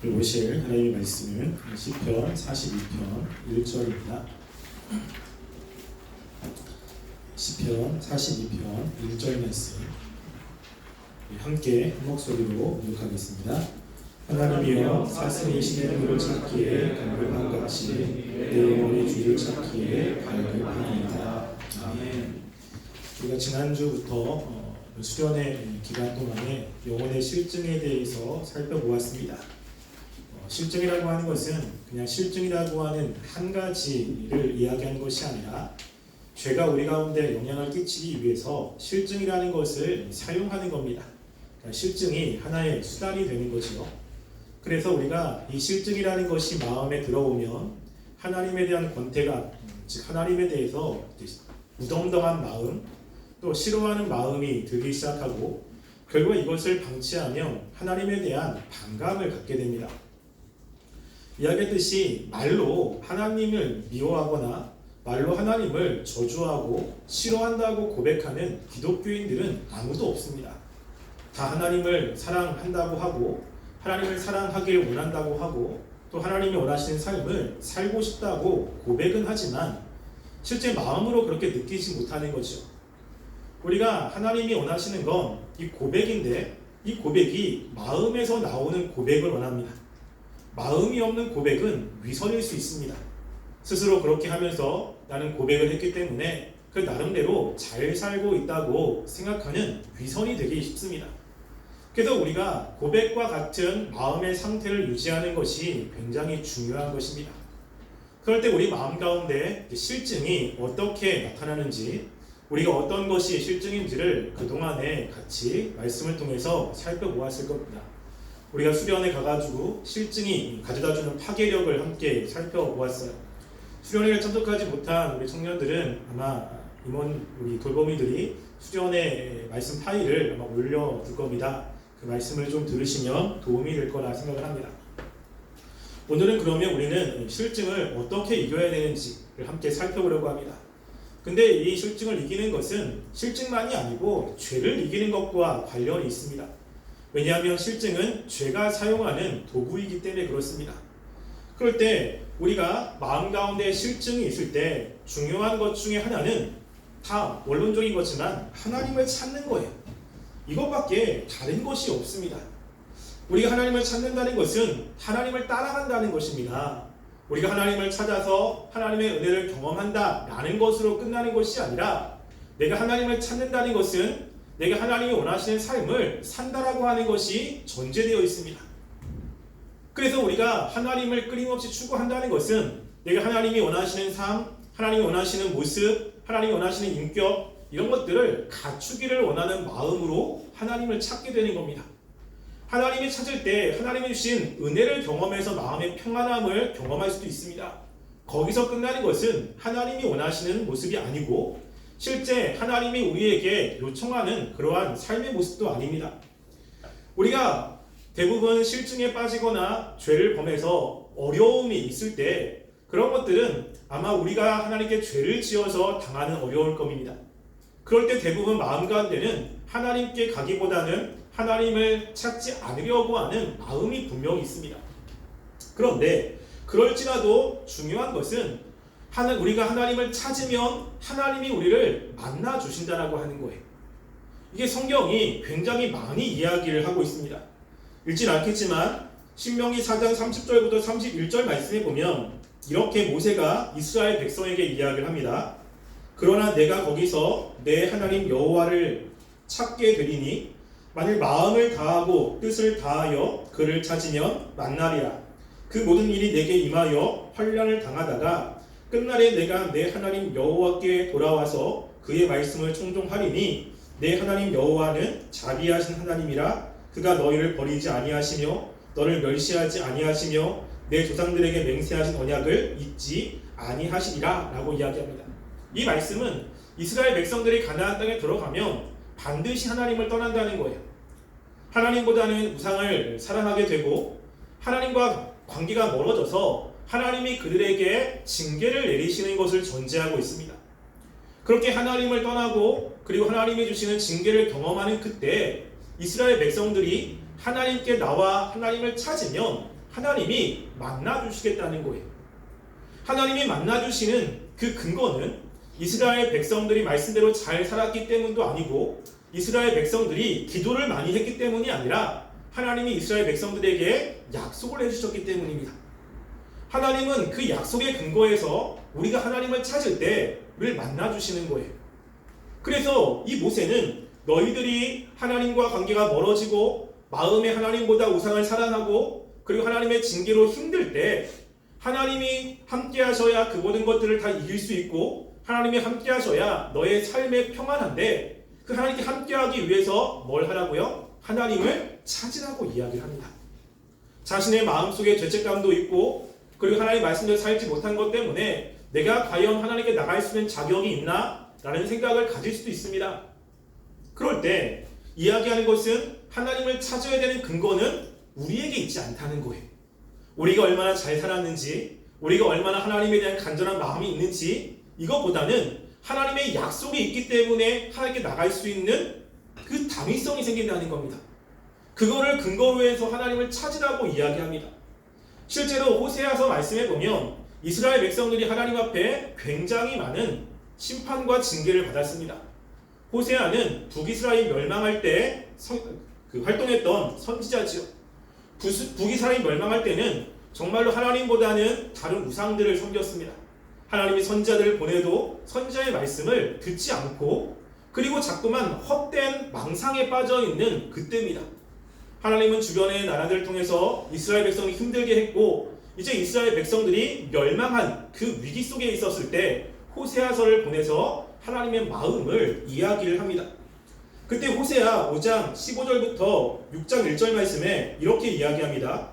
보실 하나님의 말씀은 시편 42편 1절입니다. 시편 42편 1절 말씀 함께 한 목소리로 교독하겠습니다. 하나님이여 사슴이시는 이를 찾기에 간절함같이 내 영혼이 주를 찾기에 갈급하니이다. 아멘. 우리가 지난주부터 수련의 기간 동안에 영혼의 실증에 대해서 살펴보았습니다. 실증이라고 하는 것은 그냥 실증이라고 하는 한 가지를 이야기하는 것이 아니라 죄가 우리 가운데 영향을 끼치기 위해서 실증이라는 것을 사용하는 겁니다. 그러니까 실증이 하나의 수단이 되는 거죠. 그래서 우리가 이 실증이라는 것이 마음에 들어오면 하나님에 대한 권태감, 즉 하나님에 대해서 무덤덤한 마음, 또 싫어하는 마음이 들기 시작하고 결국 이것을 방치하면 하나님에 대한 반감을 갖게 됩니다. 이야기했듯이 말로 하나님을 미워하거나 말로 하나님을 저주하고 싫어한다고 고백하는 기독교인들은 아무도 없습니다. 다 하나님을 사랑한다고 하고 하나님을 사랑하길 원한다고 하고 또 하나님이 원하시는 삶을 살고 싶다고 고백은 하지만 실제 마음으로 그렇게 느끼지 못하는 거죠. 우리가 하나님이 원하시는 건 이 고백인데 이 고백이 마음에서 나오는 고백을 원합니다. 마음이 없는 고백은 위선일 수 있습니다. 스스로 그렇게 하면서 나는 고백을 했기 때문에 그 나름대로 잘 살고 있다고 생각하는 위선이 되기 쉽습니다. 그래서 우리가 고백과 같은 마음의 상태를 유지하는 것이 굉장히 중요한 것입니다. 그럴 때 우리 마음 가운데 실증이 어떻게 나타나는지 우리가 어떤 것이 실증인지를 그동안에 같이 말씀을 통해서 살펴보았을 겁니다. 우리가 수련회 가가지고 실증이 가져다주는 파괴력을 함께 살펴보았어요. 수련회를 참석하지 못한 우리 청년들은 아마 임원 우리 돌보미들이 수련회 말씀 파일을 아마 올려둘 겁니다. 그 말씀을 좀 들으시면 도움이 될 거라 생각을 합니다. 오늘은 그러면 우리는 실증을 어떻게 이겨야 되는지를 함께 살펴보려고 합니다. 근데 이 실증을 이기는 것은 실증만이 아니고 죄를 이기는 것과 관련이 있습니다. 왜냐하면 실증은 죄가 사용하는 도구이기 때문에 그렇습니다. 그럴 때 우리가 마음 가운데 실증이 있을 때 중요한 것 중에 하나는 다 원론적인 거지만 하나님을 찾는 거예요. 이것밖에 다른 것이 없습니다. 우리가 하나님을 찾는다는 것은 하나님을 따라간다는 것입니다. 우리가 하나님을 찾아서 하나님의 은혜를 경험한다라는 것으로 끝나는 것이 아니라 내가 하나님을 찾는다는 것은 내가 하나님이 원하시는 삶을 산다라고 하는 것이 전제되어 있습니다. 그래서 우리가 하나님을 끊임없이 추구한다는 것은 내가 하나님이 원하시는 삶, 하나님이 원하시는 모습, 하나님이 원하시는 인격 이런 것들을 갖추기를 원하는 마음으로 하나님을 찾게 되는 겁니다. 하나님이 찾을 때 하나님이 주신 은혜를 경험해서 마음의 평안함을 경험할 수도 있습니다. 거기서 끝나는 것은 하나님이 원하시는 모습이 아니고 실제 하나님이 우리에게 요청하는 그러한 삶의 모습도 아닙니다. 우리가 대부분 실증에 빠지거나 죄를 범해서 어려움이 있을 때 그런 것들은 아마 우리가 하나님께 죄를 지어서 당하는 어려울 겁니다. 그럴 때 대부분 마음 가운데는 하나님께 가기보다는 하나님을 찾지 않으려고 하는 마음이 분명히 있습니다. 그런데 그럴지라도 중요한 것은 우리가 하나님을 찾으면 하나님이 우리를 만나 주신다라고 하는 거예요. 이게 성경이 굉장히 많이 이야기를 하고 있습니다. 읽진 않겠지만 신명기 4장 30절부터 31절 말씀에 보면 이렇게 모세가 이스라엘 백성에게 이야기를 합니다. 그러나 내가 거기서 내 하나님 여호와를 찾게 되리니 만일 마음을 다하고 뜻을 다하여 그를 찾으면 만나리라. 그 모든 일이 내게 임하여 환난을 당하다가 끝날에 내가 내 하나님 여호와께 돌아와서 그의 말씀을 청종하리니 내 하나님 여호와는 자비하신 하나님이라. 그가 너희를 버리지 아니하시며 너를 멸시하지 아니하시며 내 조상들에게 맹세하신 언약을 잊지 아니하시리라 라고 이야기합니다. 이 말씀은 이스라엘 백성들이 가나안 땅에 들어가면 반드시 하나님을 떠난다는 거예요. 하나님보다는 우상을 사랑하게 되고 하나님과 관계가 멀어져서 하나님이 그들에게 징계를 내리시는 것을 전제하고 있습니다. 그렇게 하나님을 떠나고 그리고 하나님이 주시는 징계를 경험하는 그때 이스라엘 백성들이 하나님께 나와 하나님을 찾으면 하나님이 만나주시겠다는 거예요. 하나님이 만나주시는 그 근거는 이스라엘 백성들이 말씀대로 잘 살았기 때문도 아니고 이스라엘 백성들이 기도를 많이 했기 때문이 아니라 하나님이 이스라엘 백성들에게 약속을 해주셨기 때문입니다. 하나님은 그 약속의 근거에서 우리가 하나님을 찾을 때 우리를 만나주시는 거예요. 그래서 이 모세는 너희들이 하나님과 관계가 멀어지고 마음에 하나님보다 우상을 사랑하고 그리고 하나님의 징계로 힘들 때 하나님이 함께 하셔야 그 모든 것들을 다 이길 수 있고 하나님이 함께 하셔야 너의 삶에 평안한데 그 하나님께 함께 하기 위해서 뭘 하라고요? 하나님을 찾으라고 이야기를 합니다. 자신의 마음속에 죄책감도 있고 그리고 하나님 말씀대로 살지 못한 것 때문에 내가 과연 하나님께 나갈 수 있는 자격이 있나? 라는 생각을 가질 수도 있습니다. 그럴 때 이야기하는 것은 하나님을 찾아야 되는 근거는 우리에게 있지 않다는 거예요. 우리가 얼마나 잘 살았는지, 우리가 얼마나 하나님에 대한 간절한 마음이 있는지 이것보다는 하나님의 약속이 있기 때문에 하나님께 나갈 수 있는 그 당위성이 생긴다는 겁니다. 그거를 근거로 해서 하나님을 찾으라고 이야기합니다. 실제로 호세아서 말씀해 보면 이스라엘 백성들이 하나님 앞에 굉장히 많은 심판과 징계를 받았습니다. 호세아는 북이스라엘 멸망할 때 활동했던 선지자지요. 북이스라엘 멸망할 때는 정말로 하나님보다는 다른 우상들을 섬겼습니다. 하나님이 선지자들을 보내도 선지자의 말씀을 듣지 않고 그리고 자꾸만 헛된 망상에 빠져 있는 그때입니다. 하나님은 주변의 나라들을 통해서 이스라엘 백성이 힘들게 했고 이제 이스라엘 백성들이 멸망한 그 위기 속에 있었을 때 호세아서를 보내서 하나님의 마음을 이야기를 합니다. 그때 호세아 5장 15절부터 6장 1절 말씀에 이렇게 이야기합니다.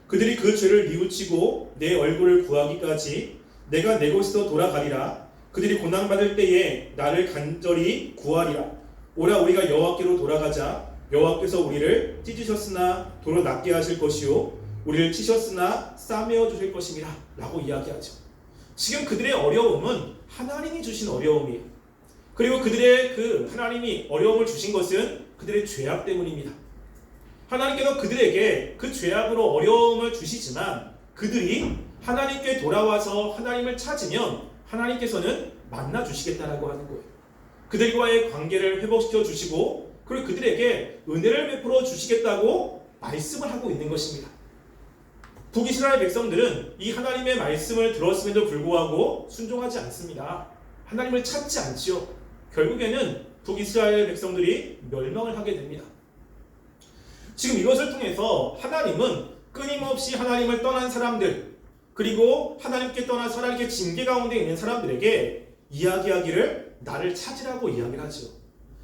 그들이 그 죄를 뉘우치고 내 얼굴을 구하기까지 내가 내 곳에서 돌아가리라. 그들이 고난받을 때에 나를 간절히 구하리라. 오라 우리가 여호와께로 돌아가자. 여호와께서 우리를 찢으셨으나 도로 낫게 하실 것이요 우리를 치셨으나 싸매어 주실 것임이라 라고 이야기하죠. 지금 그들의 어려움은 하나님이 주신 어려움이에요. 그리고 그들의 그 하나님이 어려움을 주신 것은 그들의 죄악 때문입니다. 하나님께서 그들에게 그 죄악으로 어려움을 주시지만 그들이 하나님께 돌아와서 하나님을 찾으면 하나님께서는 만나 주시겠다라고 하는 거예요. 그들과의 관계를 회복시켜 주시고 그리고 그들에게 은혜를 베풀어 주시겠다고 말씀을 하고 있는 것입니다. 북이스라엘 백성들은 이 하나님의 말씀을 들었음에도 불구하고 순종하지 않습니다. 하나님을 찾지 않지요. 결국에는 북이스라엘 백성들이 멸망을 하게 됩니다. 지금 이것을 통해서 하나님은 끊임없이 하나님을 떠난 사람들 그리고 하나님께 떠나서 하나님께 징계 가운데 있는 사람들에게 이야기하기를 나를 찾으라고 이야기를 하죠.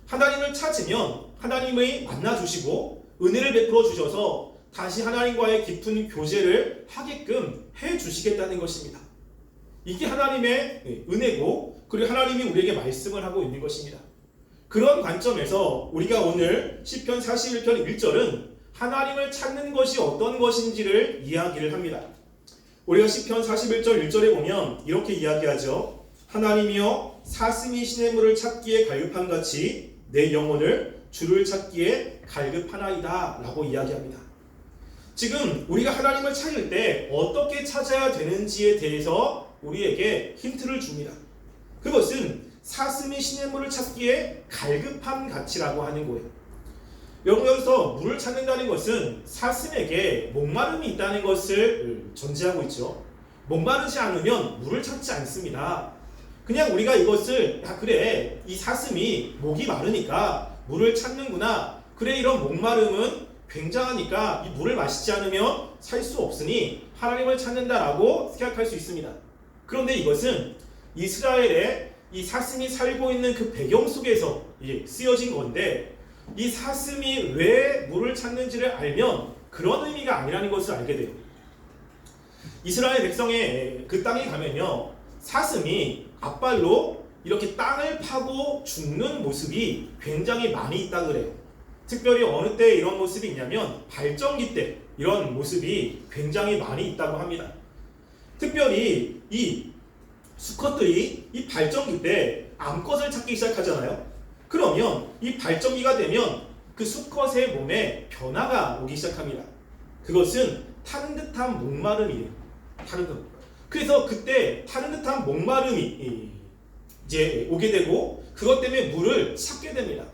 하나님을 찾으면 하나님의 만나주시고 은혜를 베풀어 주셔서 다시 하나님과의 깊은 교제를 하게끔 해주시겠다는 것입니다. 이게 하나님의 은혜고 그리고 하나님이 우리에게 말씀을 하고 있는 것입니다. 그런 관점에서 우리가 오늘 시편 41편 1절은 하나님을 찾는 것이 어떤 것인지를 이야기를 합니다. 우리가 시편 41절 1절에 보면 이렇게 이야기하죠. 하나님이여 사슴이 시냇물을 찾기에 갈급함같이 내 영혼을 주를 찾기에 갈급하나이다 라고 이야기합니다. 지금 우리가 하나님을 찾을 때 어떻게 찾아야 되는지에 대해서 우리에게 힌트를 줍니다. 그것은 사슴이 시냇물을 찾기에 갈급함 같이라고 하는 거예요. 여러분 여기서 물을 찾는다는 것은 사슴에게 목마름이 있다는 것을 전제하고 있죠. 목마르지 않으면 물을 찾지 않습니다. 그냥 우리가 이것을 그래 이 사슴이 목이 마르니까 물을 찾는구나. 그래 이런 목마름은 굉장하니까 이 물을 마시지 않으면 살 수 없으니 하나님을 찾는다라고 생각할 수 있습니다. 그런데 이것은 이스라엘의 이 사슴이 살고 있는 그 배경 속에서 쓰여진 건데 이 사슴이 왜 물을 찾는지를 알면 그런 의미가 아니라는 것을 알게 돼요. 이스라엘 백성의 그 땅에 가면요 사슴이 앞발로 이렇게 땅을 파고 죽는 모습이 굉장히 많이 있다 그래요. 특별히 어느 때 이런 모습이 있냐면 발정기 때 이런 모습이 굉장히 많이 있다고 합니다. 특별히 이 수컷들이 이 발정기 때 암컷을 찾기 시작하잖아요. 그러면 이 발정기가 되면 그 수컷의 몸에 변화가 오기 시작합니다. 그것은 타는 듯한 목마름이에요. 타는 듯. 그래서 그때 타는 듯한 목마름이 이제 오게 되고 그것 때문에 물을 찾게 됩니다.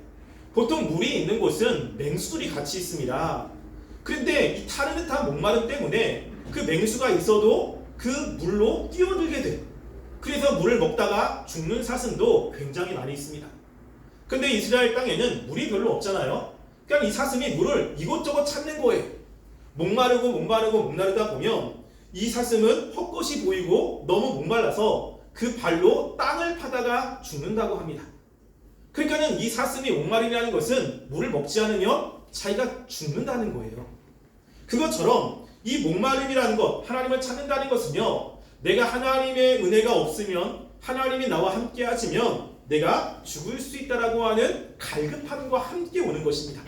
보통 물이 있는 곳은 맹수들이 같이 있습니다. 그런데 이 타는 듯한 목마름 때문에 그 맹수가 있어도 그 물로 뛰어들게 돼요. 그래서 물을 먹다가 죽는 사슴도 굉장히 많이 있습니다. 근데 이스라엘 땅에는 물이 별로 없잖아요. 그냥 이 사슴이 물을 이곳저곳 찾는 거예요. 목마르다 보면 이 사슴은 헛것이 보이고 너무 목말라서 그 발로 땅을 파다가 죽는다고 합니다. 그러니까는 이 사슴이 목마름이라는 것은 물을 먹지 않으면 자기가 죽는다는 거예요. 그것처럼 이 목마름이라는 것, 하나님을 찾는다는 것은요, 내가 하나님의 은혜가 없으면, 하나님이 나와 함께 하시면 내가 죽을 수 있다라고 하는 갈급함과 함께 오는 것입니다.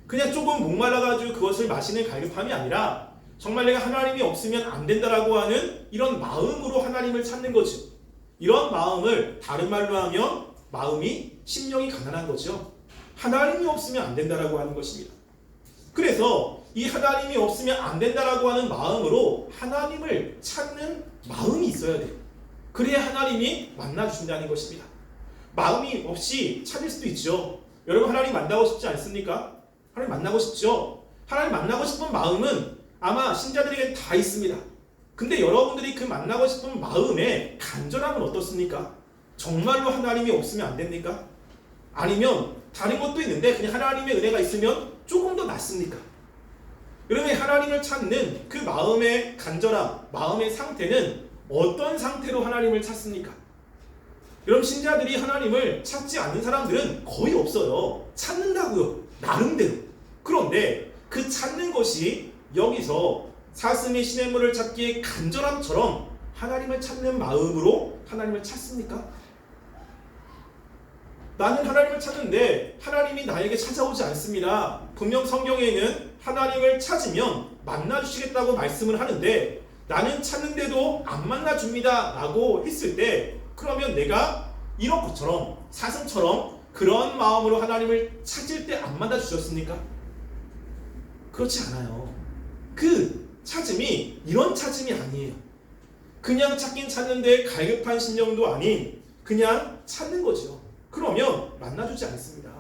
그냥 조금 목말라가지고 그것을 마시는 갈급함이 아니라 정말 내가 하나님이 없으면 안 된다라고 하는 이런 마음으로 하나님을 찾는 거죠. 이런 마음을 다른 말로 하면 마음이 심령이 가난한 거죠. 하나님이 없으면 안 된다라고 하는 것입니다. 그래서 이 하나님이 없으면 안 된다라고 하는 마음으로 하나님을 찾는 마음이 있어야 돼요. 그래야 하나님이 만나주신다는 것입니다. 마음이 없이 찾을 수도 있죠. 여러분 하나님 만나고 싶지 않습니까? 하나님 만나고 싶죠. 하나님 만나고 싶은 마음은 아마 신자들에게 다 있습니다. 근데 여러분들이 그 만나고 싶은 마음의 간절함은 어떻습니까? 정말로 하나님이 없으면 안 됩니까? 아니면 다른 것도 있는데 그냥 하나님의 은혜가 있으면 조금 더 낫습니까? 여러분 하나님을 찾는 그 마음의 간절함, 마음의 상태는 어떤 상태로 하나님을 찾습니까? 여러분 신자들이 하나님을 찾지 않는 사람들은 거의 없어요. 찾는다고요. 나름대로. 그런데 그 찾는 것이 여기서 사슴이 시냇물을 찾기에 간절함처럼 하나님을 찾는 마음으로 하나님을 찾습니까? 나는 하나님을 찾는데 하나님이 나에게 찾아오지 않습니다. 분명 성경에는 하나님을 찾으면 만나주시겠다고 말씀을 하는데 나는 찾는데도 안 만나줍니다 라고 했을 때 그러면 내가 이런 것처럼 사슴처럼 그런 마음으로 하나님을 찾을 때 안 만나주셨습니까? 그렇지 않아요. 그 찾음이 이런 찾음이 아니에요. 그냥 찾긴 찾는데 갈급한 심령도 아닌 그냥 찾는 거죠. 그러면 만나주지 않습니다.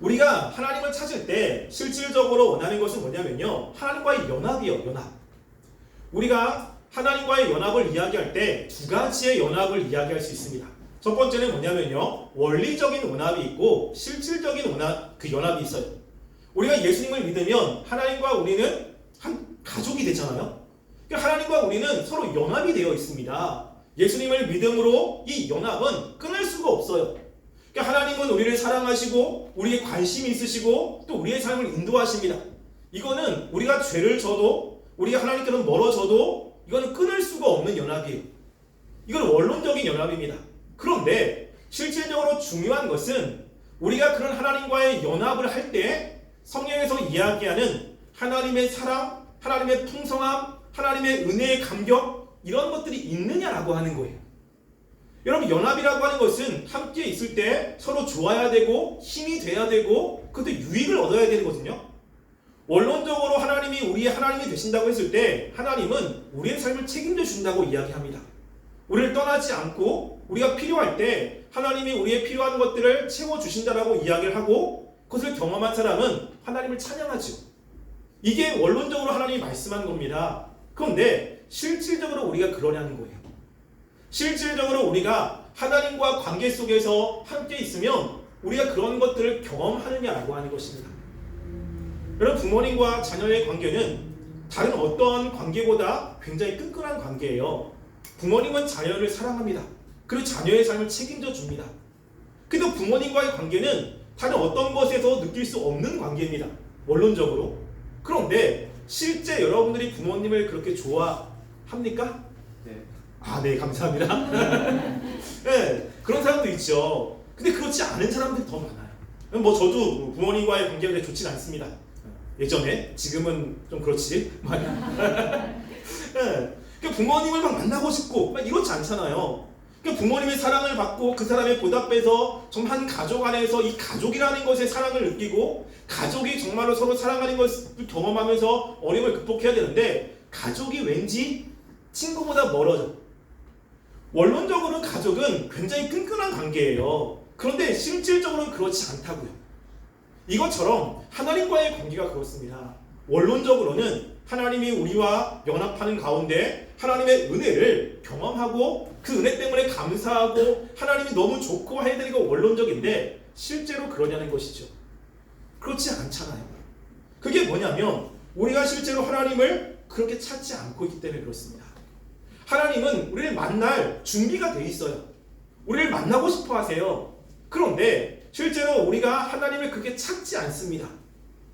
우리가 하나님을 찾을 때 실질적으로 원하는 것은 뭐냐면요, 하나님과의 연합이요. 연합. 우리가 하나님과의 연합을 이야기할 때 두 가지의 연합을 이야기할 수 있습니다. 첫 번째는 뭐냐면요, 원리적인 연합이 있고 실질적인 연합이 있어요. 우리가 예수님을 믿으면 하나님과 우리는 한 가족이 되잖아요. 그러니까 하나님과 우리는 서로 연합이 되어 있습니다. 예수님을 믿음으로 이 연합은 끊을 수가 없어요. 그러니까 하나님은 우리를 사랑하시고 우리에 관심이 있으시고 또 우리의 삶을 인도하십니다. 이거는 우리가 죄를 져도 우리가 하나님께로 멀어져도 이거는 끊을 수가 없는 연합이에요. 이건 원론적인 연합입니다. 그런데 실질적으로 중요한 것은 우리가 그런 하나님과의 연합을 할 때 성경에서 이야기하는 하나님의 사랑, 하나님의 풍성함, 하나님의 은혜의 감격 이런 것들이 있느냐라고 하는 거예요. 여러분 연합이라고 하는 것은 함께 있을 때 서로 좋아야 되고 힘이 돼야 되고 그것도 유익을 얻어야 되거든요. 원론적으로 하나님이 우리의 하나님이 되신다고 했을 때 하나님은 우리의 삶을 책임져 준다고 이야기합니다. 우리를 떠나지 않고 우리가 필요할 때 하나님이 우리의 필요한 것들을 채워주신다라고 이야기를 하고 그것을 경험한 사람은 하나님을 찬양하죠. 이게 원론적으로 하나님이 말씀한 겁니다. 그런데 실질적으로 우리가 그러냐는 거예요. 실질적으로 우리가 하나님과 관계 속에서 함께 있으면 우리가 그런 것들을 경험하느냐라고 하는 것입니다. 여러분 부모님과 자녀의 관계는 다른 어떤 관계보다 굉장히 끈끈한 관계예요. 부모님은 자녀를 사랑합니다. 그리고 자녀의 삶을 책임져 줍니다. 그래도 부모님과의 관계는 다른 어떤 것에서 느낄 수 없는 관계입니다. 원론적으로. 그런데 실제 여러분들이 부모님을 그렇게 좋아합니까? 네. 아, 네, 감사합니다. 네, 그런 사람도 있죠. 근데 그렇지 않은 사람들이 더 많아요. 뭐 저도 부모님과의 관계가 좋진 않습니다. 예전에, 지금은 좀 그렇지. 네. 부모님을 막 만나고 싶고 막 이렇지 않잖아요. 그러니까 부모님의 사랑을 받고 그 사람의 보답해서 정말 한 가족 안에서 이 가족이라는 것의 사랑을 느끼고 가족이 정말로 서로 사랑하는 것을 경험하면서 어려움을 극복해야 되는데 가족이 왠지 친구보다 멀어져. 원론적으로는 가족은 굉장히 끈끈한 관계예요. 그런데 실질적으로는 그렇지 않다고요. 이것처럼 하나님과의 관계가 그렇습니다. 원론적으로는 하나님이 우리와 연합하는 가운데 하나님의 은혜를 경험하고 그 은혜 때문에 감사하고 하나님이 너무 좋고 해야 되는 거 원론적인데 실제로 그러냐는 것이죠. 그렇지 않잖아요. 그게 뭐냐면 우리가 실제로 하나님을 그렇게 찾지 않고 있기 때문에 그렇습니다. 하나님은 우리를 만날 준비가 돼 있어요. 우리를 만나고 싶어 하세요. 그런데 실제로 우리가 하나님을 그렇게 찾지 않습니다.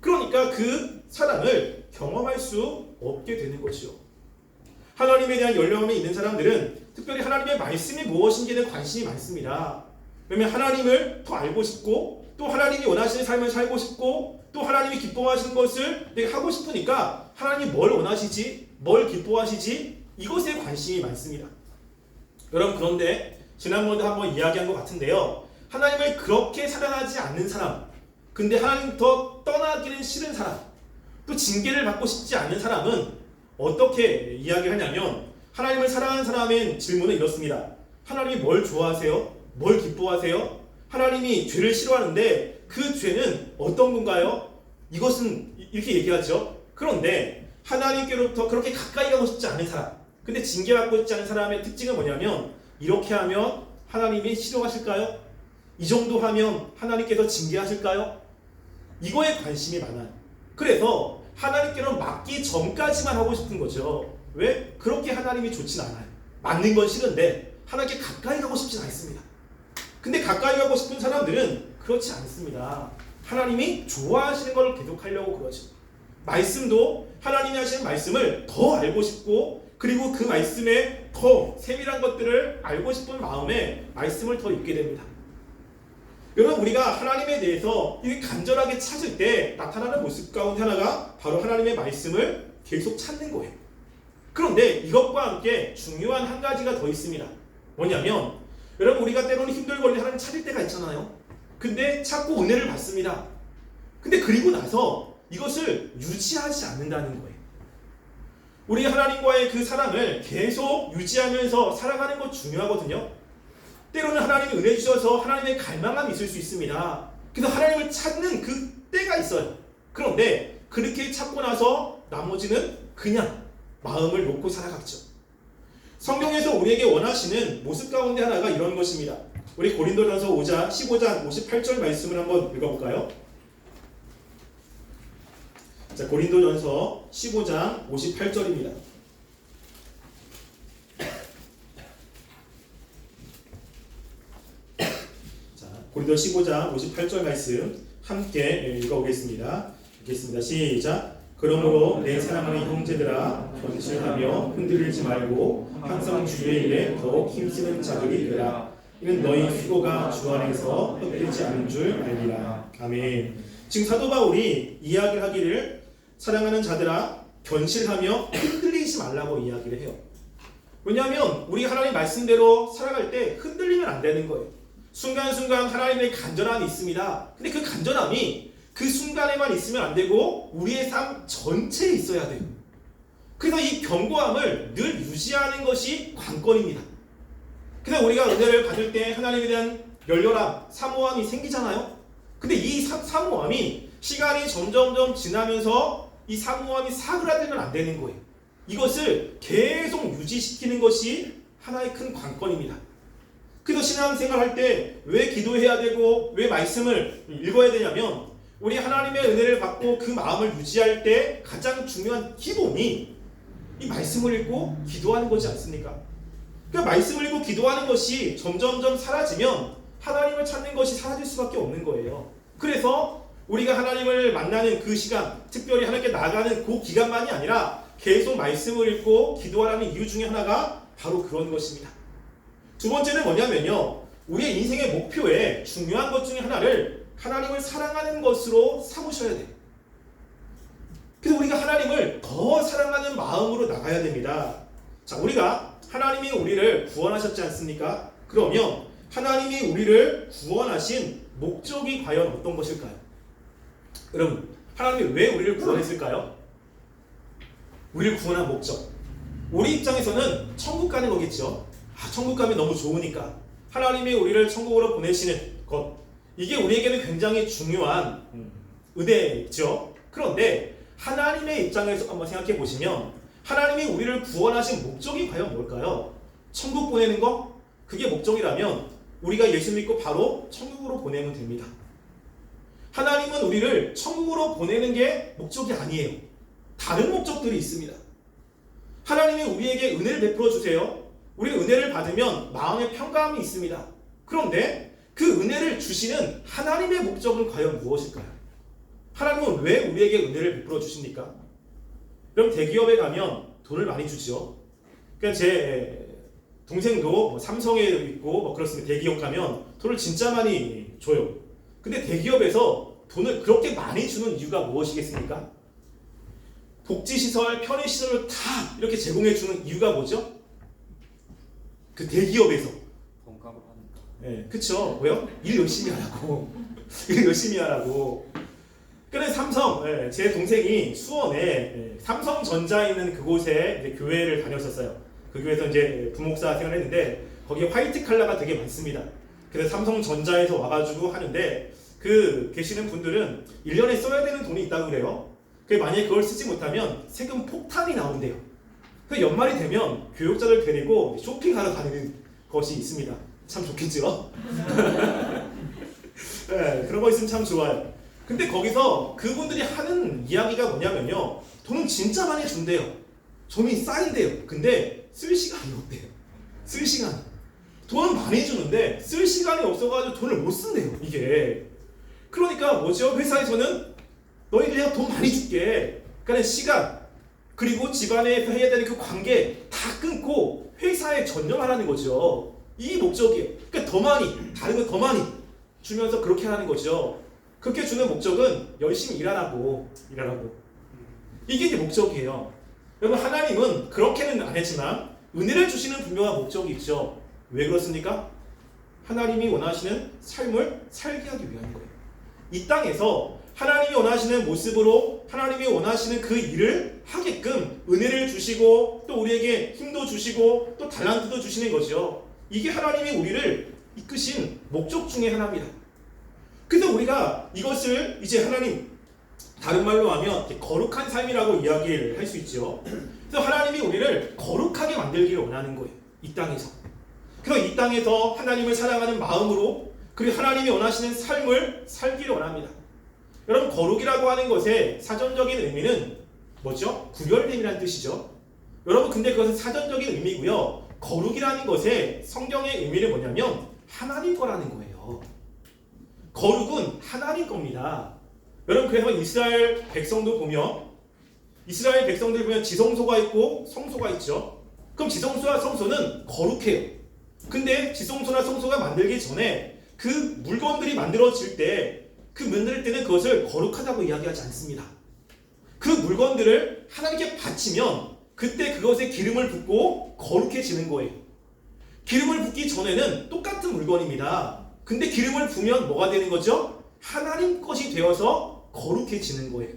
그러니까 그 사랑을 경험할 수 없게 되는 것이요. 하나님에 대한 열려움이 있는 사람들은 특별히 하나님의 말씀이 무엇인지에 관심이 많습니다. 왜냐하면 하나님을 더 알고 싶고 또 하나님이 원하시는 삶을 살고 싶고 또 하나님이 기뻐하시는 것을 내가 하고 싶으니까 하나님이 뭘 원하시지? 뭘 기뻐하시지? 이것에 관심이 많습니다. 여러분 그런데 지난번에도 한번 이야기한 것 같은데요. 하나님을 그렇게 사랑하지 않는 사람, 근데 하나님 더 떠나기는 싫은 사람, 또 징계를 받고 싶지 않은 사람은 어떻게 이야기하냐면 하나님을 사랑하는 사람의 질문은 이렇습니다. 하나님이 뭘 좋아하세요? 뭘 기뻐하세요? 하나님이 죄를 싫어하는데 그 죄는 어떤 건가요? 이것은 이렇게 얘기하죠. 그런데 하나님께로부터 그렇게 가까이 가고 싶지 않은 사람, 근데 징계받고 싶지 않은 사람의 특징은 뭐냐면 이렇게 하면 하나님이 싫어하실까요? 이 정도 하면 하나님께서 징계하실까요? 이거에 관심이 많아요. 그래서 하나님께로 맞기 전까지만 하고 싶은 거죠. 왜? 그렇게 하나님이 좋진 않아요. 맞는 건 싫은데 하나님께 가까이 가고 싶진 않습니다. 근데 가까이 가고 싶은 사람들은 그렇지 않습니다. 하나님이 좋아하시는 걸 계속하려고 그러죠. 말씀도 하나님이 하시는 말씀을 더 알고 싶고 그리고 그 말씀에 더 세밀한 것들을 알고 싶은 마음에 말씀을 더 읽게 됩니다. 여러분 우리가 하나님에 대해서 간절하게 찾을 때 나타나는 모습 가운데 하나가 바로 하나님의 말씀을 계속 찾는 거예요. 그런데 이것과 함께 중요한 한 가지가 더 있습니다. 뭐냐면 여러분 우리가 때로는 힘들거리는 하나님 찾을 때가 있잖아요. 근데 찾고 은혜를 받습니다. 근데 그리고 나서 이것을 유지하지 않는다는 거예요. 우리 하나님과의 그 사랑을 계속 유지하면서 살아가는 것 중요하거든요. 때로는 하나님이 은혜 주셔서 하나님의 갈망함이 있을 수 있습니다. 그래서 하나님을 찾는 그 때가 있어요. 그런데 그렇게 찾고 나서 나머지는 그냥 마음을 놓고 살아갔죠. 성경에서 우리에게 원하시는 모습 가운데 하나가 이런 것입니다. 우리 고린도전서 5장 15장 58절 말씀을 한번 읽어볼까요? 자, 고린도전서 15장 58절입니다. 고린도 15장 58절 말씀 함께 읽어보겠습니다. 읽겠습니다. 시작. 그러므로 내 사랑하는 형제들아 견실하며 흔들리지 말고 항상 주의 일에 더욱 힘쓰는 자들이 되라. 이는 너희 수고가 주 안에서 헛되지 않은 줄 알리라. 아멘. 지금 사도 바울이 이야기를 하기를 사랑하는 자들아 견실하며 흔들리지 말라고 이야기를 해요. 왜냐하면 우리 하나님 말씀대로 살아갈 때 흔들리면 안 되는 거예요. 순간순간 하나님의 간절함이 있습니다. 근데 그 간절함이 그 순간에만 있으면 안 되고 우리의 삶 전체에 있어야 돼요. 그래서 이 견고함을 늘 유지하는 것이 관건입니다. 그래서 우리가 은혜를 받을 때 하나님에 대한 열렬함, 사모함이 생기잖아요. 근데 이 사모함이 시간이 점점점 지나면서 이 사모함이 사그라들면 안 되는 거예요. 이것을 계속 유지시키는 것이 하나의 큰 관건입니다. 그래서 신앙생활 할 때 왜 기도해야 되고 왜 말씀을 읽어야 되냐면 우리 하나님의 은혜를 받고 그 마음을 유지할 때 가장 중요한 기본이 이 말씀을 읽고 기도하는 거지 않습니까? 그러니까 말씀을 읽고 기도하는 것이 점점점 사라지면 하나님을 찾는 것이 사라질 수밖에 없는 거예요. 그래서 우리가 하나님을 만나는 그 시간, 특별히 하나님께 나아가는 그 기간만이 아니라 계속 말씀을 읽고 기도하라는 이유 중에 하나가 바로 그런 것입니다. 두 번째는 뭐냐면요. 우리의 인생의 목표에 중요한 것 중에 하나를 하나님을 사랑하는 것으로 삼으셔야 돼요. 그래서 우리가 하나님을 더 사랑하는 마음으로 나가야 됩니다. 자, 우리가 하나님이 우리를 구원하셨지 않습니까? 그러면 하나님이 우리를 구원하신 목적이 과연 어떤 것일까요? 여러분, 하나님이 왜 우리를 구원했을까요? 우리를 구원한 목적. 우리 입장에서는 천국 가는 거겠죠. 천국 가면 너무 좋으니까. 하나님이 우리를 천국으로 보내시는 것. 이게 우리에게는 굉장히 중요한 은혜죠. 그런데 하나님의 입장에서 한번 생각해 보시면 하나님이 우리를 구원하신 목적이 과연 뭘까요? 천국 보내는 거? 그게 목적이라면 우리가 예수 믿고 바로 천국으로 보내면 됩니다. 하나님은 우리를 천국으로 보내는 게 목적이 아니에요. 다른 목적들이 있습니다. 하나님이 우리에게 은혜를 베풀어 주세요. 우리 은혜를 받으면 마음의 평강함이 있습니다. 그런데 그 은혜를 주시는 하나님의 목적은 과연 무엇일까요? 하나님은 왜 우리에게 은혜를 베풀어 주십니까? 그럼 대기업에 가면 돈을 많이 주죠. 그러니까 제 동생도 삼성에 있고 그렇습니다. 대기업 가면 돈을 진짜 많이 줘요. 근데 대기업에서 돈을 그렇게 많이 주는 이유가 무엇이겠습니까? 복지시설, 편의시설을 다 이렇게 제공해 주는 이유가 뭐죠? 그 대기업에서 돈값을 하니까. 네, 그쵸. 왜요? 일 열심히 하라고. 일 열심히 하라고. 그래서 삼성, 제 동생이 수원에 삼성전자에 있는 그곳에 이제 교회를 다녔었어요. 그 교회에서 이제 부목사 생활을 했는데 거기에 화이트 칼라가 되게 많습니다. 그래서 삼성전자에서 와가지고 하는데 그 계시는 분들은 1년에 써야 되는 돈이 있다고 그래요. 만약에 그걸 쓰지 못하면 세금 폭탄이 나온대요. 그 연말이 되면 교육자들 데리고 쇼핑하러 다니는 것이 있습니다. 참 좋겠죠? 네, 그런 거 있으면 참 좋아요. 근데 거기서 그분들이 하는 이야기가 뭐냐면요. 돈은 진짜 많이 준대요. 돈이 쌓인대요. 근데 쓸 시간이 없대요. 쓸 시간이. 돈은 많이 주는데 쓸 시간이 없어가지고 돈을 못 쓴대요. 이게. 그러니까 뭐죠? 회사에서는 너희들 내가 돈 많이 줄게. 그러니까 시간 그리고 집안에서 해야 되는 그 관계 다 끊고 회사에 전념하라는 거죠. 이 목적이에요. 그러니까 더 많이, 다른 거 더 많이 주면서 그렇게 하는 거죠. 그렇게 주는 목적은 열심히 일하라고. 이게 이제 목적이에요. 여러분, 하나님은 그렇게는 안 했지만 은혜를 주시는 분명한 목적이 있죠. 왜 그렇습니까? 하나님이 원하시는 삶을 살게 하기 위한 거예요. 이 땅에서 하나님이 원하시는 모습으로 하나님이 원하시는 그 일을 하게끔 은혜를 주시고 또 우리에게 힘도 주시고 또 달란트도 주시는 거죠. 이게 하나님이 우리를 이끄신 목적 중에 하나입니다. 그래서 우리가 이것을 이제 하나님, 다른 말로 하면 거룩한 삶이라고 이야기를 할 수 있죠. 그래서 하나님이 우리를 거룩하게 만들기를 원하는 거예요. 이 땅에서. 그래서 이 땅에서 하나님을 사랑하는 마음으로 그리고 하나님이 원하시는 삶을 살기를 원합니다. 여러분, 거룩이라고 하는 것의 사전적인 의미는 뭐죠? 구별됨이라는 뜻이죠. 여러분, 근데 그것은 사전적인 의미고요. 거룩이라는 것의 성경의 의미는 뭐냐면 하나님 거라는 거예요. 거룩은 하나님 겁니다. 여러분, 그래서 이스라엘 백성들 보면 지성소가 있고 성소가 있죠. 그럼 지성소와 성소는 거룩해요. 근데 지성소나 성소가 만들기 전에 그 물건들이 만들어질 때 그 만들 때는 그것을 거룩하다고 이야기하지 않습니다. 그 물건들을 하나님께 바치면 그때 그것에 기름을 붓고 거룩해지는 거예요. 기름을 붓기 전에는 똑같은 물건입니다. 근데 기름을 부으면 뭐가 되는 거죠? 하나님 것이 되어서 거룩해지는 거예요.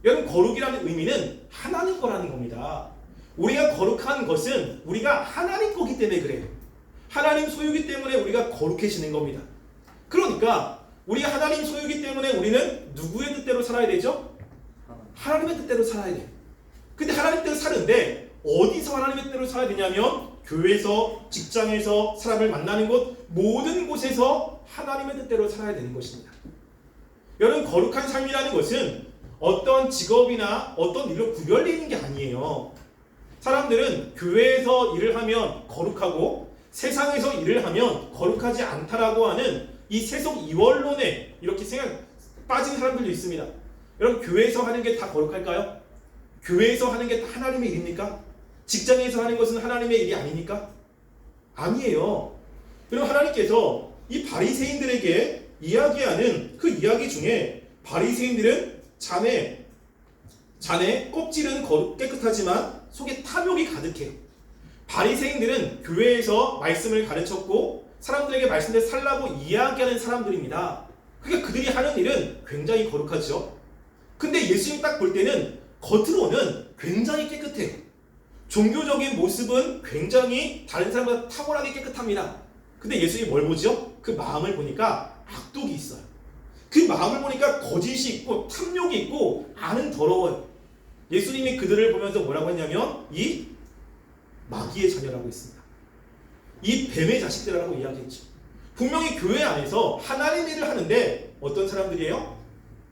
여러분, 거룩이라는 의미는 하나님 거라는 겁니다. 우리가 거룩한 것은 우리가 하나님 거기 때문에 그래요. 하나님 소유기 때문에 우리가 거룩해지는 겁니다. 그러니까 우리가 하나님 소유기 때문에 우리는 누구의 뜻대로 살아야 되죠? 하나님의 뜻대로 살아야 돼요. 근데 하나님 뜻대로 사는데 어디서 하나님의 뜻대로 살아야 되냐면 교회에서, 직장에서, 사람을 만나는 곳, 모든 곳에서 하나님의 뜻대로 살아야 되는 것입니다. 여러분, 거룩한 삶이라는 것은 어떤 직업이나 어떤 일로 구별되는 게 아니에요. 사람들은 교회에서 일을 하면 거룩하고 세상에서 일을 하면 거룩하지 않다라고 하는 이 세속 이원론에 이렇게 빠진 사람들도 있습니다. 여러분, 교회에서 하는 게 다 거룩할까요? 교회에서 하는 게 다 하나님의 일입니까? 직장에서 하는 것은 하나님의 일이 아닙니까? 아니에요. 여러분, 하나님께서 이 바리새인들에게 이야기하는 그 이야기 중에 바리새인들은 자네 껍질은 깨끗하지만 속에 탐욕이 가득해요. 바리새인들은 교회에서 말씀을 가르쳤고 사람들에게 말씀을 살라고 이야기하는 사람들입니다. 그러니까 그들이 하는 일은 굉장히 거룩하죠. 근데 예수님 딱 볼 때는 겉으로는 굉장히 깨끗해요. 종교적인 모습은 굉장히 다른 사람보다 탁월하게 깨끗합니다. 근데 예수님이 뭘 보죠? 그 마음을 보니까 악독이 있어요. 그 마음을 보니까 거짓이 있고 탐욕이 있고 안은 더러워요. 예수님이 그들을 보면서 뭐라고 했냐면 이 마귀의 자녀라고 했습니다. 이 뱀의 자식들이라고 이야기했죠. 분명히 교회 안에서 하나님의 일을 하는데 어떤 사람들이에요?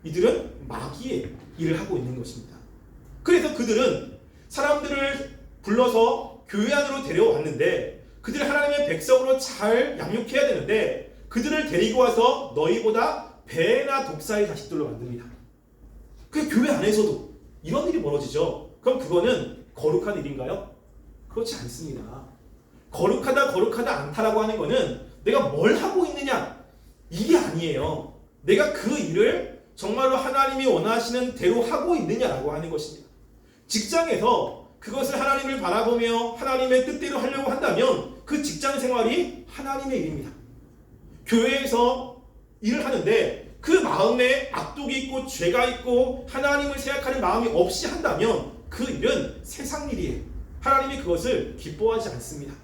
이들은 마귀의 일을 하고 있는 것입니다. 그래서 그들은 사람들을 불러서 교회 안으로 데려왔는데 그들을 하나님의 백성으로 잘 양육해야 되는데 그들을 데리고 와서 너희보다 배나 독사의 자식들로 만듭니다. 그 교회 안에서도 이런 일이 벌어지죠. 그럼 그거는 거룩한 일인가요? 그렇지 않습니다. 거룩하다 않다라고 하는 거는 내가 뭘 하고 있느냐 이게 아니에요. 내가 그 일을 정말로 하나님이 원하시는 대로 하고 있느냐라고 하는 것입니다. 직장에서 그것을 하나님을 바라보며 하나님의 뜻대로 하려고 한다면 그 직장 생활이 하나님의 일입니다. 교회에서 일을 하는데 그 마음에 악독이 있고 죄가 있고 하나님을 생각하는 마음이 없이 한다면 그 일은 세상 일이에요. 하나님이 그것을 기뻐하지 않습니다.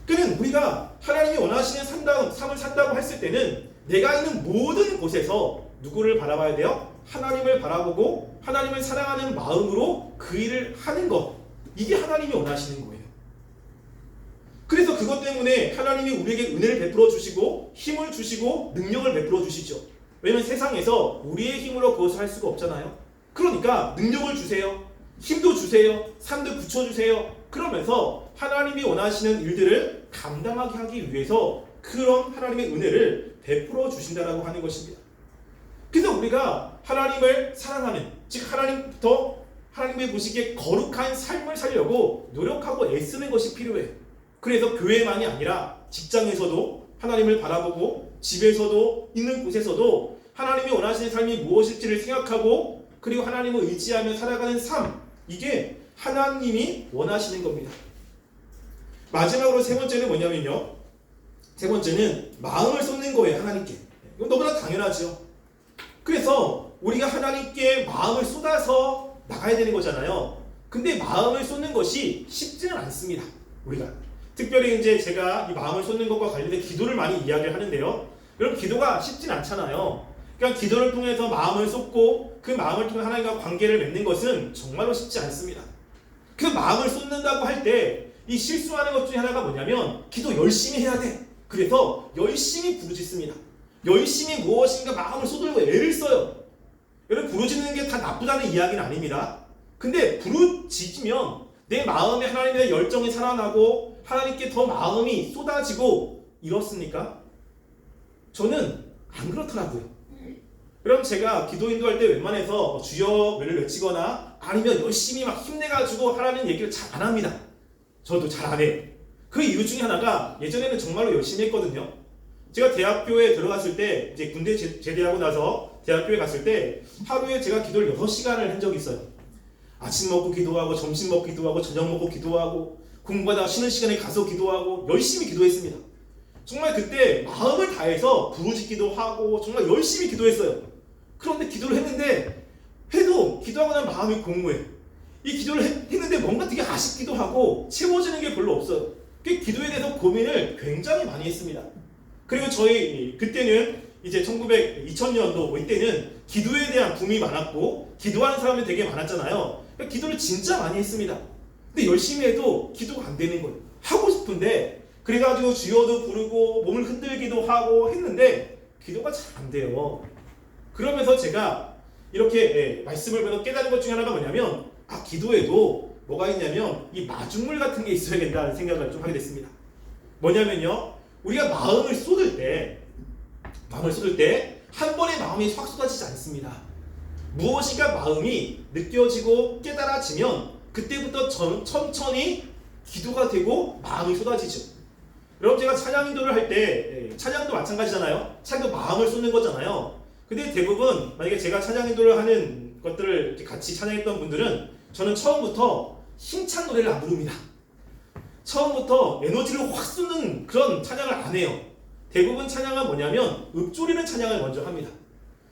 그는 우리가 하나님이 원하시는 삶을 산다고 했을 때는 내가 있는 모든 곳에서 누구를 바라봐야 돼요? 하나님을 바라보고 하나님을 사랑하는 마음으로 그 일을 하는 것. 이게 하나님이 원하시는 거예요. 그래서 그것 때문에 하나님이 우리에게 은혜를 베풀어 주시고 힘을 주시고 능력을 베풀어 주시죠. 왜냐하면 세상에서 우리의 힘으로 그것을 할 수가 없잖아요. 그러니까 능력을 주세요. 힘도 주세요. 삶도 붙여주세요. 그러면서 하나님이 원하시는 일들을 감당하게 하기 위해서 그런 하나님의 은혜를 베풀어 주신다라고 하는 것입니다. 그래서 우리가 하나님을 사랑하는, 즉 하나님부터 하나님의 보시기에 거룩한 삶을 살려고 노력하고 애쓰는 것이 필요해요. 그래서 교회만이 아니라 직장에서도 하나님을 바라보고 집에서도 있는 곳에서도 하나님이 원하시는 삶이 무엇일지를 생각하고 그리고 하나님을 의지하며 살아가는 삶, 이게 하나님이 원하시는 겁니다. 마지막으로 세 번째는 뭐냐면요, 세 번째는 마음을 쏟는 거예요. 하나님께. 이건 너무나 당연하죠. 그래서 우리가 하나님께 마음을 쏟아서 나가야 되는 거잖아요. 근데 마음을 쏟는 것이 쉽지는 않습니다. 우리가 특별히 이제 제가 이 마음을 쏟는 것과 관련된 기도를 많이 이야기를 하는데요. 여러분 기도가 쉽진 않잖아요. 그러니까 기도를 통해서 마음을 쏟고 그 마음을 통해 하나님과 관계를 맺는 것은 정말로 쉽지 않습니다. 그 마음을 쏟는다고 할 때 이 실수하는 것 중에 하나가 뭐냐면 기도 열심히 해야 돼. 그래서 열심히 부르짖습니다. 열심히 무엇인가 마음을 쏟으려고 애를 써요. 여러분 부르짖는 게 다 나쁘다는 이야기는 아닙니다. 근데 부르짖으면 내 마음에 하나님에 대한 열정이 살아나고 하나님께 더 마음이 쏟아지고 이렇습니까? 저는 안 그렇더라고요. 그럼 제가 기도 인도할 때 웬만해서 주여를 외치거나 아니면 열심히 막 힘내가지고 하라는 얘기를 잘 안 합니다. 저도 잘 안 해요. 그 이유 중에 하나가 예전에는 정말로 열심히 했거든요. 제가 대학교에 들어갔을 때 이제 군대 제대하고 나서 대학교에 갔을 때 하루에 제가 기도를 6시간을 한 적이 있어요. 아침 먹고 기도하고 점심 먹고 기도하고 저녁 먹고 기도하고 공부하다가 쉬는 시간에 가서 기도하고 열심히 기도했습니다. 정말 그때 마음을 다해서 부르짖기도 하고 정말 열심히 기도했어요. 그런데 기도를 했는데 해도 기도하고 난 마음이 공무해. 이 기도를 했는데 뭔가 되게 아쉽기도 하고 채워지는 게 별로 없어요. 그 기도에 대해서 고민을 굉장히 많이 했습니다. 그리고 저희 그때는 이제 2000년도 이때는 기도에 대한 붐이 많았고 기도하는 사람이 되게 많았잖아요. 그러니까 기도를 진짜 많이 했습니다. 근데 열심히 해도 기도가 안 되는 거예요. 하고 싶은데 그래가지고 주여도 부르고 몸을 흔들기도 하고 했는데 기도가 잘 안 돼요. 그러면서 제가 이렇게 말씀을 보면서 깨달은 것 중에 하나가 뭐냐면 기도에도 뭐가 있냐면 이 마중물 같은 게 있어야 된다는 생각을 좀 하게 됐습니다. 뭐냐면요, 우리가 마음을 쏟을 때 한 번에 마음이 확 쏟아지지 않습니다. 무엇인가 마음이 느껴지고 깨달아지면 그때부터 천천히 기도가 되고 마음이 쏟아지죠. 여러분 제가 찬양 인도를 할 때 찬양도 마찬가지잖아요. 찬양도 마음을 쏟는 거잖아요. 근데 대부분 만약에 제가 찬양 인도를 하는 것들을 같이 찬양했던 분들은 저는 처음부터 힘찬 노래를 안 부릅니다. 처음부터 에너지를 확 쏟는 그런 찬양을 안 해요. 대부분 찬양은 뭐냐면 읊조리는 찬양을 먼저 합니다.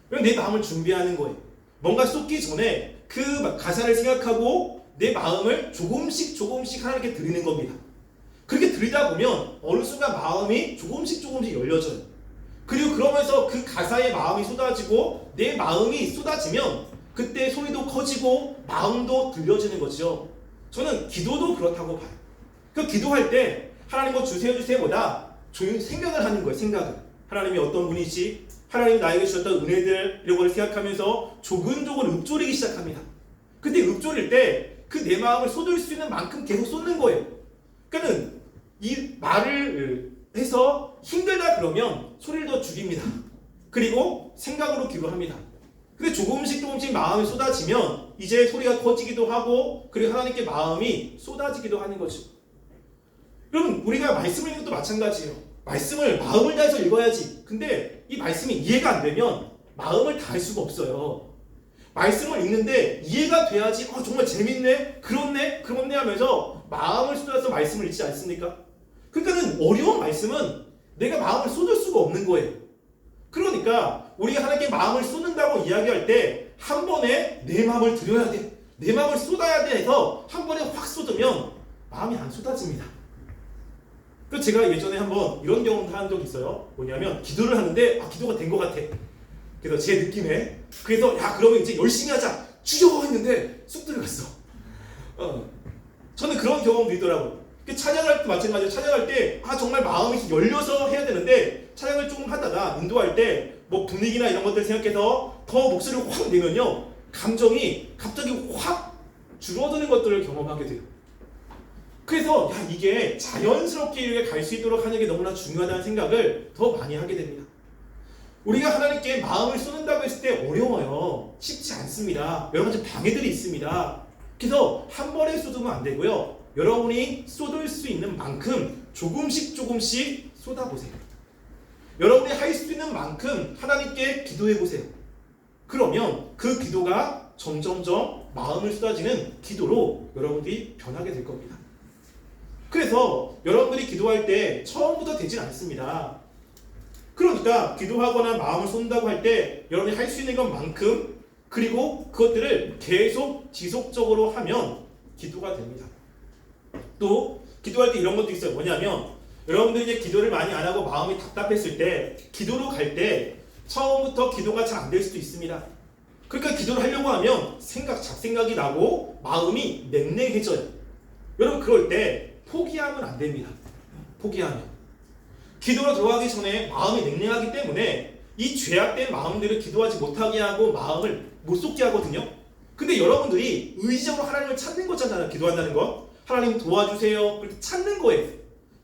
내 마음을 준비하는 거예요. 뭔가 쏟기 전에 그 가사를 생각하고 내 마음을 조금씩 하나님께 드리는 겁니다. 그렇게 드리다 보면 어느 순간 마음이 조금씩 열려져요. 그리고 그러면서 그 가사에 마음이 쏟아지고 내 마음이 쏟아지면 그때 소리도 커지고 마음도 들려지는 거죠. 저는 기도도 그렇다고 봐요. 그 기도할 때 하나님 뭐 주세요보다 조용히 생각을 하는 거예요. 생각을. 하나님이 어떤 분이지? 하나님이 나에게 주셨던 은혜들 이런 걸 생각하면서 조근조근 읊조리기 시작합니다. 근데 읊조릴 때 그 내 마음을 쏟을 수 있는 만큼 계속 쏟는 거예요. 그러니까는 이 말을 해서 힘들다 그러면 소리를 더 줄입니다. 그리고 생각으로 기도합니다. 근데 조금씩 마음이 쏟아지면 이제 소리가 커지기도 하고 그리고 하나님께 마음이 쏟아지기도 하는 거죠. 여러분 우리가 말씀을 읽는 것도 마찬가지예요. 말씀을 마음을 다해서 읽어야지. 근데 이 말씀이 이해가 안 되면 마음을 다할 수가 없어요. 말씀을 읽는데 이해가 돼야지 정말 재밌네, 그렇네 하면서 마음을 쏟아서 말씀을 읽지 않습니까? 그러니까는 어려운 말씀은 내가 마음을 쏟을 수가 없는 거예요. 그러니까 우리가 하나님께 마음을 쏟는다고 이야기할 때 한 번에 내 마음을 드려야 돼, 내 마음을 쏟아야 돼 해서 한 번에 확 쏟으면 마음이 안 쏟아집니다. 그 제가 예전에 한번 이런 경험도 한 적이 있어요. 뭐냐면 기도를 하는데 기도가 된 것 같아. 그래서 제 느낌에 그래서 그러면 이제 열심히 하자 주여 했는데 쑥 들어갔어. 저는 그런 경험도 있더라고요. 찬양할 때 마찬가지로 찬양할 때 정말 마음이 열려서 해야 되는데 찬양을 조금 하다가 인도할 때 뭐 분위기나 이런 것들 생각해서 더 목소리를 확 내면요 감정이 갑자기 확 줄어드는 것들을 경험하게 돼요. 그래서 이게 자연스럽게 이렇게 갈 수 있도록 하는 게 너무나 중요하다는 생각을 더 많이 하게 됩니다. 우리가 하나님께 마음을 쏟는다고 했을 때 어려워요. 쉽지 않습니다. 여러 가지 방해들이 있습니다. 그래서 한 번에 쏟으면 안 되고요. 여러분이 쏟을 수 있는 만큼 조금씩 쏟아보세요. 여러분이 할 수 있는 만큼 하나님께 기도해보세요. 그러면 그 기도가 점점점 마음을 쏟아지는 기도로 여러분들이 변하게 될 겁니다. 그래서 여러분들이 기도할 때 처음부터 되진 않습니다. 그러니까 기도하거나 마음을 쏟는다고 할 때 여러분이 할 수 있는 것만큼 그리고 그것들을 계속 지속적으로 하면 기도가 됩니다. 또 기도할 때 이런 것도 있어요. 뭐냐면 여러분들이 이제 기도를 많이 안 하고 마음이 답답했을 때 기도로 갈 때 처음부터 기도가 잘 안 될 수도 있습니다. 그러니까 기도를 하려고 하면 잡생각이 나고 마음이 냉랭해져요. 여러분 그럴 때 포기하면 안 됩니다. 포기하면 기도로 들어가기 전에 마음이 냉랭하기 때문에 이 죄악된 마음들을 기도하지 못하게 하고 마음을 못 쏟게 하거든요. 근데 여러분들이 의지적으로 하나님을 찾는 거잖아요. 기도한다는 거. 하나님 도와주세요. 그렇게 찾는 거예요.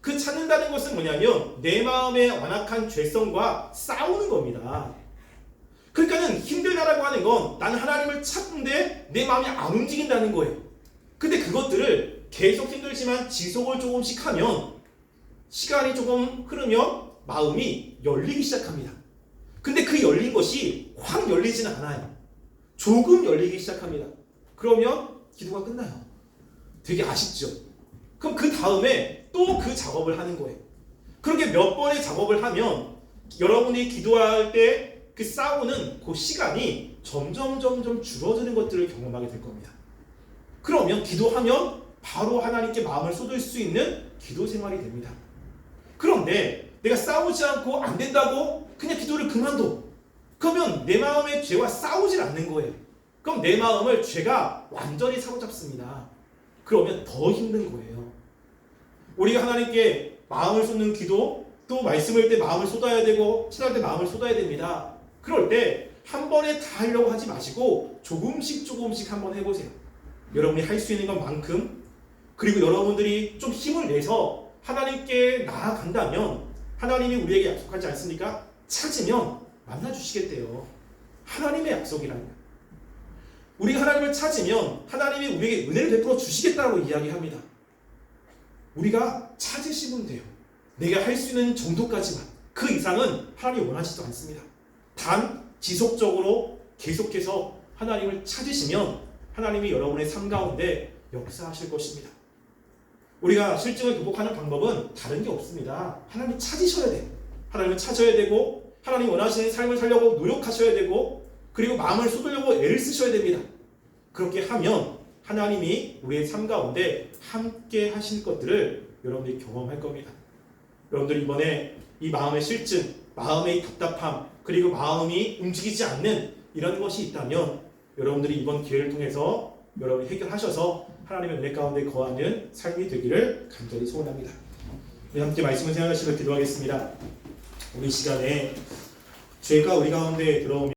그 찾는다는 것은 뭐냐면 내 마음의 완악한 죄성과 싸우는 겁니다. 그러니까는 힘들다라고 하는 건 나는 하나님을 찾는데 내 마음이 안 움직인다는 거예요. 근데 그것들을 계속 힘들지만 지속을 조금씩 하면 시간이 조금 흐르면 마음이 열리기 시작합니다. 근데 그 열린 것이 확 열리지는 않아요. 조금 열리기 시작합니다. 그러면 기도가 끝나요. 되게 아쉽죠? 그럼 그 다음에 또 그 작업을 하는 거예요. 그렇게 몇 번의 작업을 하면 여러분이 기도할 때 그 싸우는 그 시간이 점점 줄어드는 것들을 경험하게 될 겁니다. 그러면 기도하면 바로 하나님께 마음을 쏟을 수 있는 기도 생활이 됩니다. 그런데 내가 싸우지 않고 안 된다고 그냥 기도를 그만둬. 그러면 내 마음의 죄와 싸우질 않는 거예요. 그럼 내 마음을 죄가 완전히 사로잡습니다. 그러면 더 힘든 거예요. 우리가 하나님께 마음을 쏟는 기도, 또 말씀을 때 마음을 쏟아야 되고 신할 때 마음을 쏟아야 됩니다. 그럴 때 한 번에 다 하려고 하지 마시고 조금씩 한번 해보세요. 여러분이 할 수 있는 것만큼, 그리고 여러분들이 좀 힘을 내서 하나님께 나아간다면 하나님이 우리에게 약속하지 않습니까? 찾으면 만나주시겠대요. 하나님의 약속이랍니다. 우리가 하나님을 찾으면 하나님이 우리에게 은혜를 베풀어 주시겠다고 이야기합니다. 우리가 찾으시면 돼요. 내가 할 수 있는 정도까지만. 그 이상은 하나님이 원하지도 않습니다. 단 지속적으로 계속해서 하나님을 찾으시면 하나님이 여러분의 삶 가운데 역사하실 것입니다. 우리가 실증을 극복하는 방법은 다른 게 없습니다. 하나님 찾으셔야 돼요. 하나님을 찾아야 되고 하나님 원하시는 삶을 살려고 노력하셔야 되고 그리고 마음을 쏟으려고 애를 쓰셔야 됩니다. 그렇게 하면 하나님이 우리의 삶 가운데 함께 하실 것들을 여러분들이 경험할 겁니다. 여러분들 이번에 이 마음의 실증, 마음의 답답함, 그리고 마음이 움직이지 않는 이런 것이 있다면 여러분들이 이번 기회를 통해서 여러분이 해결하셔서 하나님의 은혜 가운데 거하는 삶이 되기를 간절히 소원합니다. 우리 함께 말씀을 생각하시고 기도하겠습니다. 우리 시간에 죄가 우리 가운데 들어오면